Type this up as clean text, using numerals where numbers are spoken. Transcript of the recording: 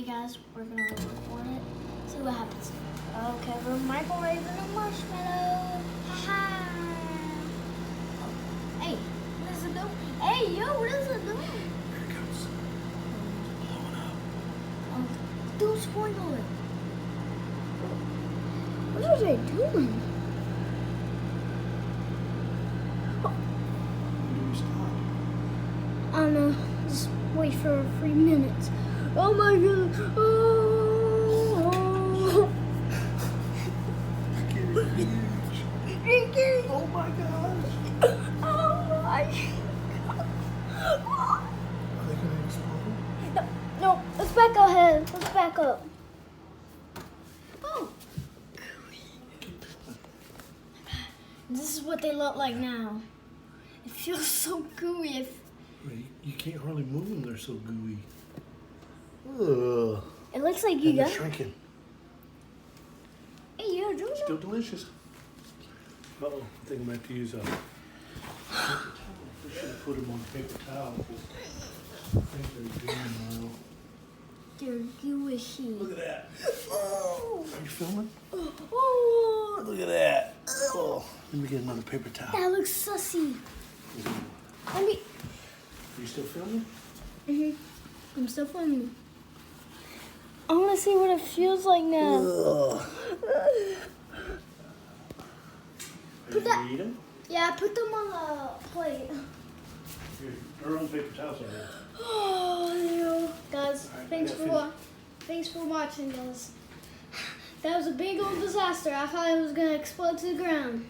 guys, we're gonna record it. See what happens. Okay, we're microwaving a marshmallow. Ha-ha. Hey, what is it doing? Hey, yo, what is it doing? Here it comes. Blowing up. Oh, don't spoil it. What are they doing? When do we stop? I don't know. Just wait for 3 minutes. Oh my god. Oh. It's getting huge. Oh my gosh. Oh my. Are they gonna explode? No, let's back ahead. Let's back up. Oh. This is what they look like now. It feels so gooey. Wait, you can't hardly move them. They're so gooey. Ugh. It looks like you And they're got. shrinking. Hey, you're doing Still delicious. Uh-oh, I think I'm going to have to use a paper towel. I should have put them on paper towel. I think they're gooey now. They're gooey. Look at that. Oh. Are you filming? Oh. Look at that. Oh, let me get another paper towel. That looks sussy. Let me. Are you still filming? I'm still filming. I want to see what it feels like now. Ugh. Are you going to eat them? Yeah, put them on the plate. Here, they're on paper towels over there. Oh, ew. Guys, Alright, thanks for watching, guys. That was a big old disaster. I thought it was gonna explode to the ground.